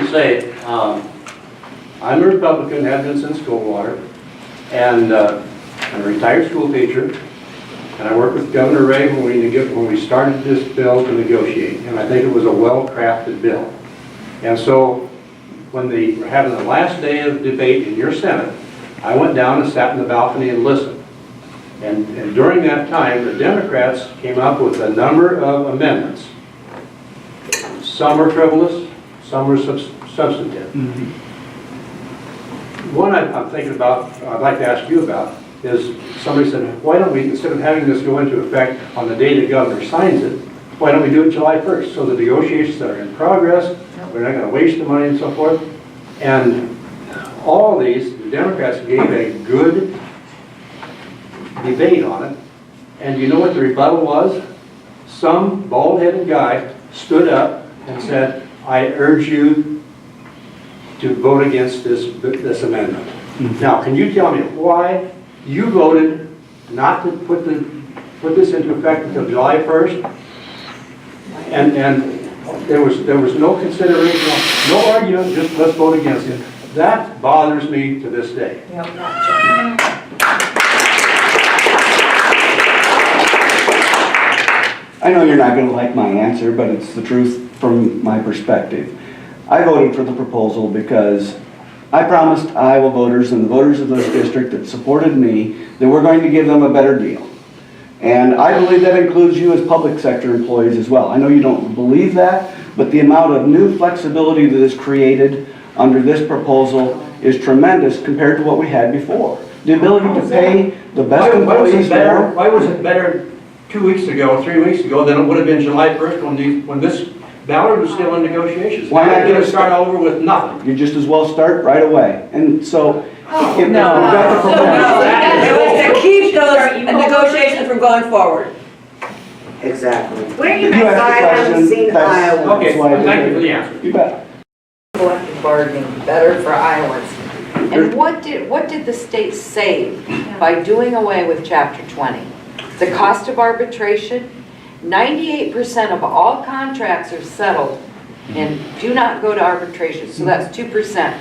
to say, I'm a Republican, have been since Goldwater, and I'm a retired school teacher, and I worked with Governor Ray when we started this bill to negotiate, and I think it was a well-crafted bill. And so, when they were having the last day of debate in your Senate, I went down and sat in the balcony and listened. And during that time, the Democrats came up with a number of amendments. Some were frivolous, some were substantive. Mm-hmm. One I'm thinking about, I'd like to ask you about, is somebody said, why don't we, instead of having this go into effect on the day the governor signs it, why don't we do it July 1st? So the negotiations that are in progress, we're not going to waste the money and so forth. And all these, the Democrats gave a good debate on it. And you know what the rebuttal was? Some bald-headed guy stood up and said, I urge you to vote against this amendment. Now, can you tell me why you voted not to put this into effect until July 1st? And there was no consideration, no argument, just let's vote against it. That bothers me to this day. I know you're not going to like my answer, but it's the truth from my perspective. I voted for the proposal because I promised Iowa voters and the voters of this district that supported me that we're going to give them a better deal. And I believe that includes you as public sector employees as well. I know you don't believe that, but the amount of new flexibility that is created under this proposal is tremendous compared to what we had before. The ability to pay the best employees more. Why was it better 2 weeks ago, 3 weeks ago, than it would have been July 1st when this Ballard was still in negotiations? Why not get start all over with nothing? You just as well start right away. And so, if we've No. got the proposal. It was to keep those negotiations from going forward. Exactly. Where you guys haven't seen Iowa. Okay, thank you for the answer. You bet. Collective bargaining better for Iowans. And what did the state save by doing away with Chapter 20? The cost of arbitration, 98% of all contracts are settled and do not go to arbitration, so that's 2%.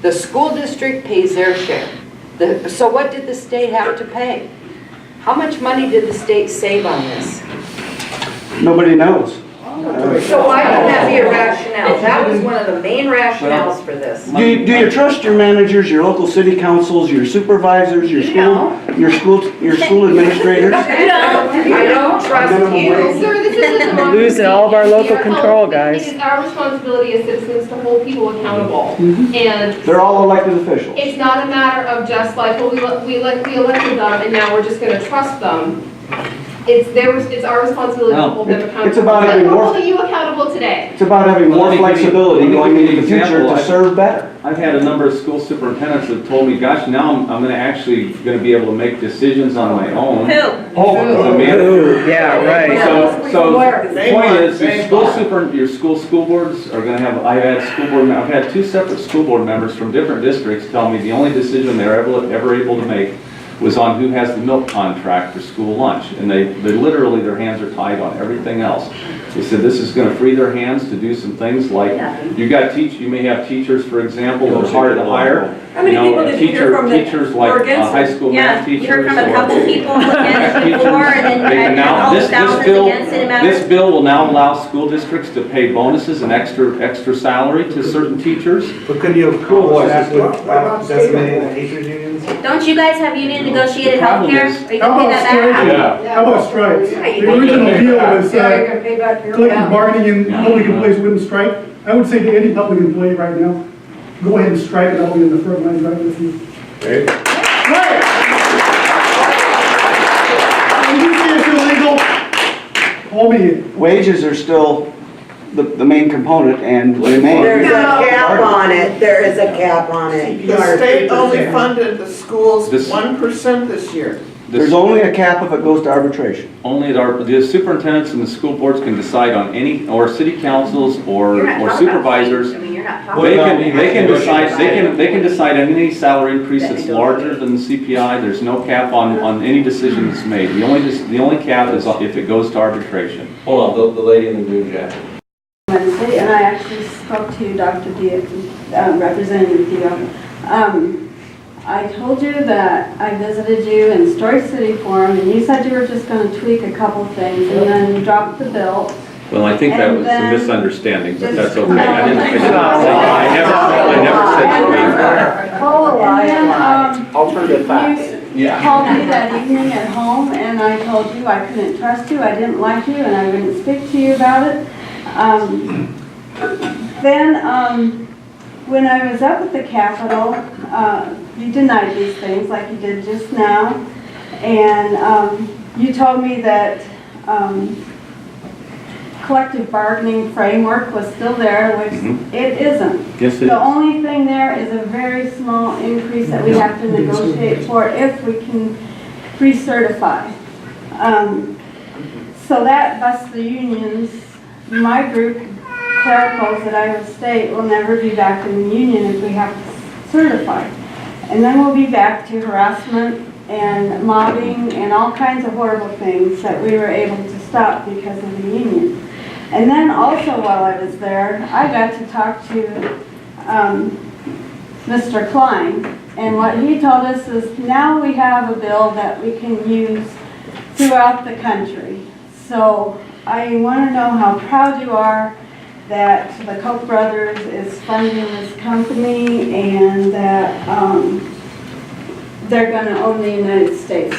The school district pays their share. So what did the state have to pay? How much money did the state save on this? Nobody knows. So why would that be a rationale? That was one of the main rationales for this. Do you trust your managers, your local city councils, your supervisors, your school administrators? I don't trust you. Sir, this isn't the We're losing all of our local control, guys. It is our responsibility as citizens to hold people accountable. And They're all elected officials. it's not a matter of just like, well, we elected them and now we're just gonna trust them. It's our responsibility to hold them accountable. It's about having We're more. holding you accountable today. It's about having more flexibility going into the future to serve better. I've had a number of school superintendents that told me, gosh, now I'm going to be able to make decisions on my own. As a manager. Yeah, right. So the point is, your school boards are going to have, I've had two separate school board members from different districts tell me the only decision they're ever able to make was on who has the milk contract for school lunch. And they literally, their hands are tied on everything else. They said this is going to free their hands to do some things like, you may have teachers, for example, that are hard to hire. How many people did you hear from teachers like high school math teachers. Yeah, we heard from a couple people against it before, and then all the thousands against it. This bill will now allow school districts to pay bonuses and extra salary to certain teachers. But couldn't you have decimating the teachers unions? Don't you guys have union negotiated health care? Are you gonna pay that back? Yeah. How about strikes? The original deal was collective bargaining and public employees wouldn't strike. I would say to any public employee right now, go ahead and strike it. I'll be in the front line right with you. Okay. Right! When you say it's illegal, call me. Wages are still the main component and remain. There's a cap on it. There is a cap on it. The state only funded the schools 1% this year. There's only a cap if it goes to arbitration. Only the superintendents and the school boards can decide on any, or city councils or supervisors. They can decide on any salary increase that's larger than the CPI. There's no cap on any decision that's made. The only cap is if it goes to arbitration. Hold on, the lady in the blue jacket. Wednesday, and I actually spoke to Dr. Representative Deyoe. I told you that I visited you in Story City Forum, and you said you were just going to tweak a couple things and then drop the bill. Well, I think that And was a then misunderstanding, but that's just- okay. I never said Alternative facts. You called me that evening at home, and I told you I couldn't trust you, I didn't like you, and I wouldn't speak to you about it. When I was up at the Capitol, you denied these things like you did just now, and you told me that collective bargaining framework was still there, which it isn't. Yes, it is. The only thing there is a very small increase that we have to negotiate for if we can recertify. So that busts the unions. My group, clericals at Iowa State, will never be back in the union if we have to certify. And then we'll be back to harassment and mobbing and all kinds of horrible things that we were able to stop because of the union. And then also while I was there, I got to talk to Mr. Klein, and what he told us is now we have a bill that we can use throughout the country. So I want to know how proud you are that the Koch brothers is funding this company and that they're going to own the United States.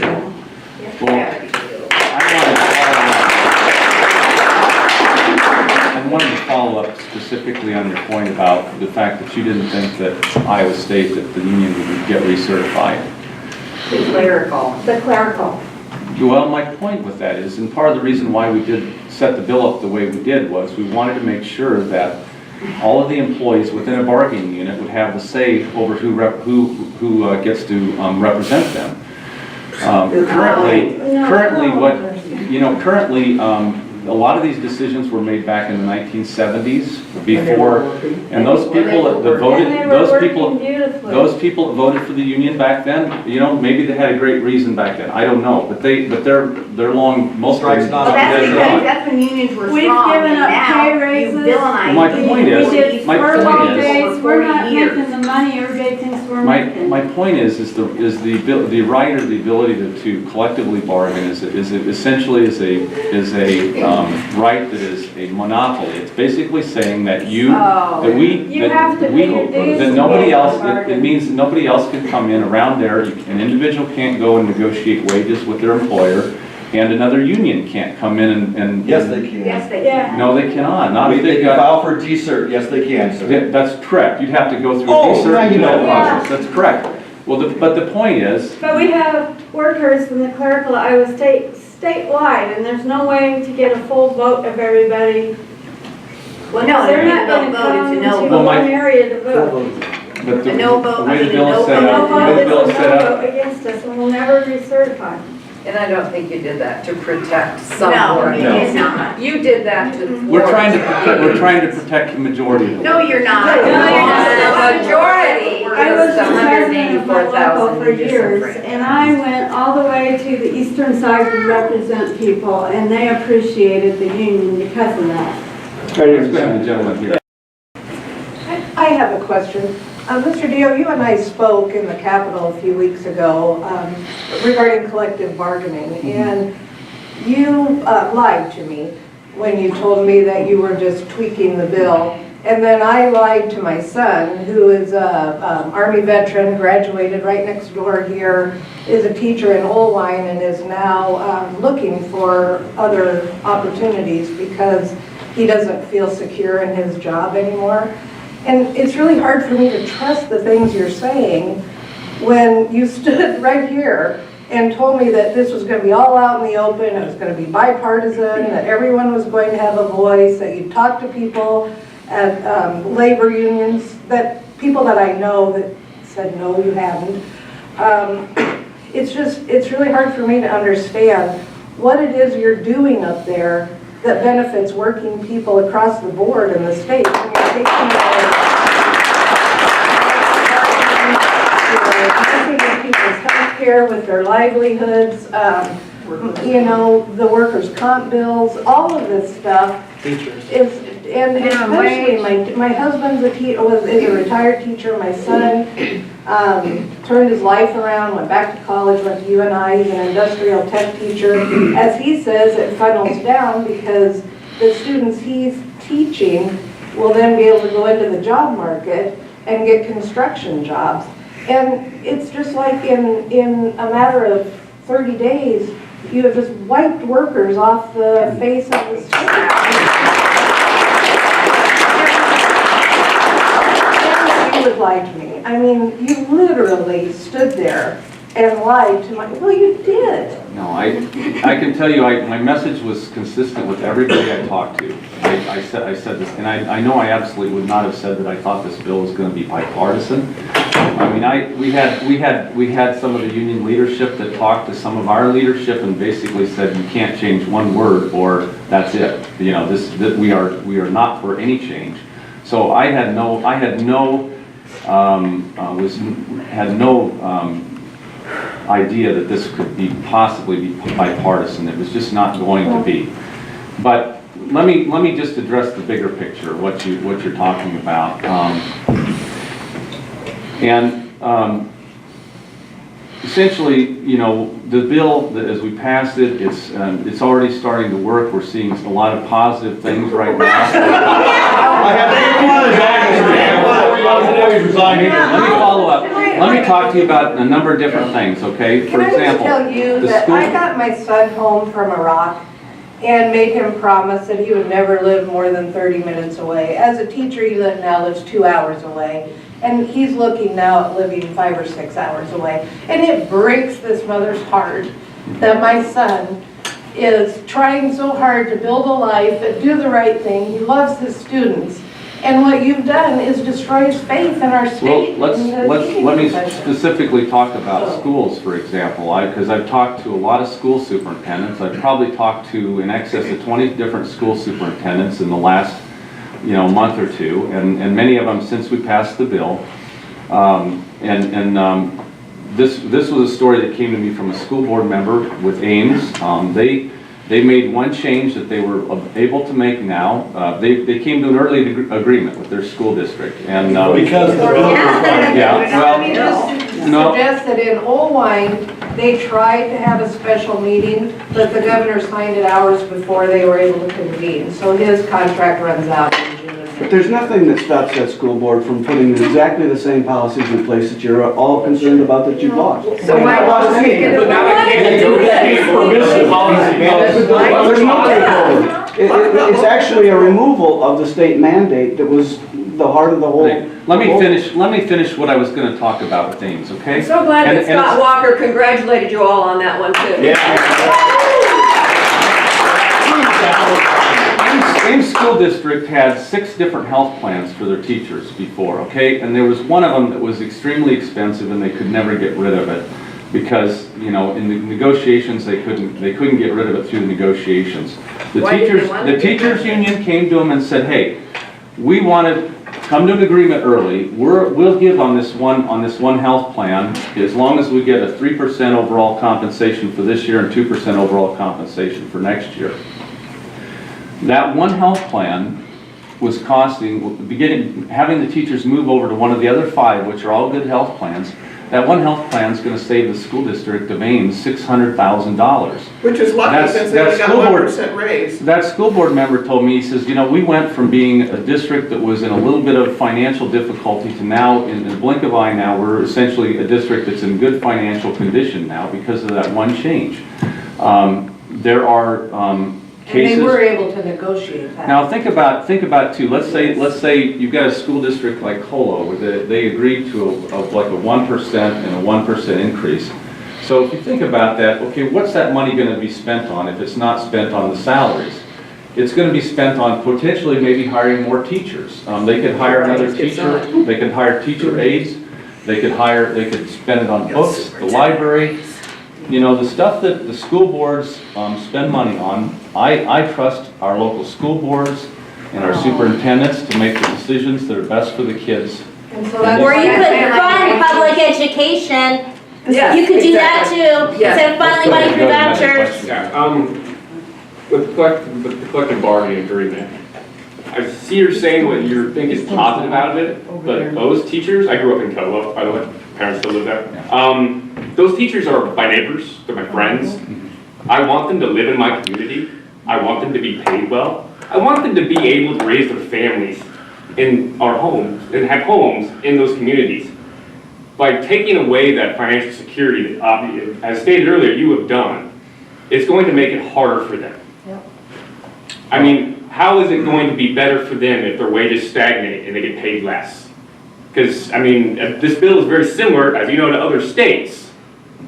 I wanted to follow up specifically on your point about the fact that you didn't think that Iowa State, that the union would get recertified. The clerical. Well, my point with that is, and part of the reason why we did set the bill up the way we did was we wanted to make sure that all of the employees within a bargaining unit would have the say over who gets to represent them. Currently, a lot of these decisions were made back in the 1970s before, and those people that voted, those people that voted for the union back then, you know, maybe they had a great reason back then. I don't know, but they're long. Most of them. That's when unions were strong. We've given up Now pay raises. you villainize My point is- We did my point furlough is- days. We're not years. making the money everybody thinks we're making. My point is the right or the ability to collectively bargain is essentially a right that is a monopoly. It's basically saying that that nobody else. It means that nobody else can come in around there. An individual can't go and negotiate wages with their employer, and another union can't come in and. Yes, they can. Yes, they can. No, they cannot. Not if They they've can got. file for G-cert, yes, they can, sir. That's correct. You'd have to go through Oh, a now you know. process. That's correct. Well, but the point is, But we have workers from the clerical at Iowa State statewide, and there's no way to get a full vote of everybody. Well, no, They're if not you going don't to vote, come it's to a no Well, vote. one area to vote. but the A no vote, way I the mean, bill a is no set vote. up, No the way vote the is bill a is set no up. vote against us, and we'll never recertify. And I don't think you did that to protect some No, workers. it is not. You did that to. We're trying to protect the majority of the No, you're not. No, you're not. The majority I was is the president of my local 184,000 for years, and I went all the way to the eastern side to represent people, and they appreciated the union because of that. Let's go ahead, the gentleman here. I have a question. Mr. Deyoe, you and I spoke in the Capitol a few weeks ago regarding collective bargaining, and you lied to me when you told me that you were just tweaking the bill. And then I lied to my son, who is a Army veteran, graduated right next door here, is a teacher in Olwine, and is now looking for other opportunities because he doesn't feel secure in his job anymore. And it's really hard for me to trust the things you're saying when you stood right here and told me that this was going to be all out in the open, it was going to be bipartisan, that everyone was going to have a voice, that you'd talk to people at labor unions, that people that I know that said, no, you haven't. It's really hard for me to understand what it is you're doing up there that benefits working people across the board in the state. When you're taking people's health care with their livelihoods, you know, the workers' comp bills, all of this stuff is and especially my husband's is a retired teacher, my son turned his life around, went back to college, went to UNI, he's an industrial tech teacher. As he says, it funnels down because the students he's teaching will then be able to go into the job market and get construction jobs. And it's just like in a matter of 30 days, you have just wiped workers off the face of the state. You would lie to me. I mean, you literally stood there and lied to my, well, you did. No, I can tell you, my message was consistent with everybody I talked to. I said this, and I know I absolutely would not have said that I thought this bill was going to be bipartisan. I mean, we had some of the union leadership that talked to some of our leadership and basically said you can't change one word or that's it. You know, we are not for any change. So I had no idea that this could possibly be bipartisan. It was just not going to be. But let me just address the bigger picture, what you're talking about. Essentially, you know, the bill, as we passed it, it's already starting to work. We're seeing a lot of positive things right now. Let me follow up. Let me talk to you about a number of different things, okay? For example, can I just tell you that I got my son home from Iraq and made him promise that he would never live more than 30 minutes away. As a teacher, he now lives 2 hours away. And he's looking now at living 5 or 6 hours away. And it breaks this mother's heart that my son is trying so hard to build a life and do the right thing. He loves his students. And what you've done is destroy his faith in our state. Well, let me specifically talk about schools, for example. Because I've talked to a lot of school superintendents. I've probably talked to in excess of 20 different school superintendents in the last month or two, and many of them since we passed the bill. This was a story that came to me from a school board member with Ames. They made one change that they were able to make now. They came to an early agreement with their school district, and because of the bill. Let me just suggest that in Owine, they tried to have a special meeting, but the governor signed it hours before they were able to convene. So his contract runs out in June. But there's nothing that stops that school board from putting exactly the same policies in place that you're all concerned about that you've lost. So why wasn't it? But now they can't negotiate permissive policy. There's no takeover. It's actually a removal of the state mandate that was the heart of the whole. Let me finish what I was going to talk about with Ames, okay? I'm so glad that Scott Walker congratulated you all on that one too. Yeah. Ames School District had 6 different health plans for their teachers before, okay? And there was one of them that was extremely expensive and they could never get rid of it because, in the negotiations they couldn't get rid of it through the negotiations. The teachers union came to them and said, "Hey, we want to come to an agreement early. We'll give on this one health plan as long as we get a 3% overall compensation for this year and 2% overall compensation for next year." That one health plan was costing, having the teachers move over to one of the other 5, which are all good health plans. That one health plan is going to save the school district of Ames $600,000. Which is lucky since they only got 1% raise. That school board member told me, he says, we went from being a district that was in a little bit of financial difficulty to now, in the blink of an eye now, we're essentially a district that's in good financial condition now because of that one change. There are cases. And they were able to negotiate that. Now think about too. Let's say you've got a school district like Colo where they agreed to like a 1% and a 1% increase. So if you think about that, okay, what's that money going to be spent on if it's not spent on the salaries? It's going to be spent on potentially maybe hiring more teachers. They could hire another teacher. They could hire teacher aides. They could spend it on books, the library. The stuff that the school boards spend money on, I trust our local school boards and our superintendents to make the decisions that are best for the kids. Or you could fund public education. Yes, you could do that exactly. too, Yes. instead of funneling money through vouchers. Yeah, with the collective bargaining agreement, I see you're saying what you think is positive out of it, but those teachers, I grew up in Koa, by the way, parents still live there. Those teachers are my neighbors, they're my friends. I want them to live in my community. I want them to be paid well. I want them to be able to raise their families in our homes and have homes in those communities. By taking away that financial security that, as stated earlier, you have done, it's going to make it harder for them. I mean, how is it going to be better for them if their wages stagnate and they get paid less? Because, I mean, this bill is very similar, as you know, to other states.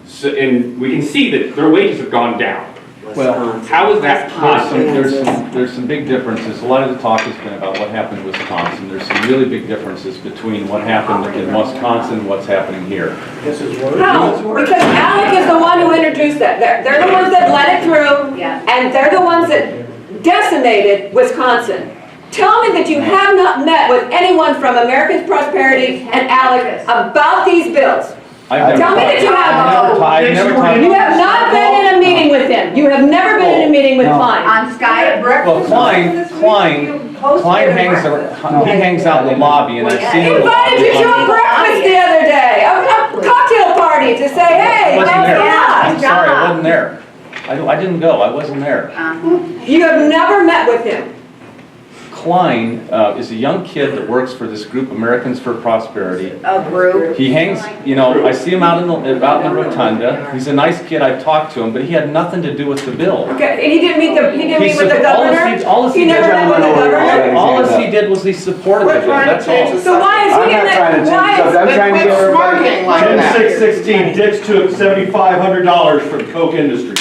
So, and we can see that their wages have gone down. Well, how is that possible? There's some big differences. A lot of the talk has been about what happened in Wisconsin. There's some really big differences between what happened in Wisconsin and what's happening here. No, because Alec is the one who introduced that. They're the ones that let it through, and they're the ones that decimated Wisconsin. Tell me that you have not met with anyone from American Prosperity and Alec about these bills. Tell me that you have. I've never talked. You have not been in a meeting with him. You have never been in a meeting with Klein. On Skype. Well, Klein hangs out in the lobby, and I've seen He him. invited you to a breakfast the other day, a cocktail party to say, hey, I wasn't how's there. that? I'm sorry, I wasn't there. I didn't go. I wasn't there. You have never met with him. Klein is a young kid that works for this group, Americans for Prosperity. A group. He hangs, you know, I see him out in the rotunda. He's a nice kid. I've talked to him, but he had nothing to do with the bill. Okay, and he didn't meet with the governor? All He never met with the governor? All he did was he supported the bill, that's all. So why is he in that, why is? I'm trying to get everybody. Smirking like June that. 6/16, Dix took $7,500 from the Coke industry.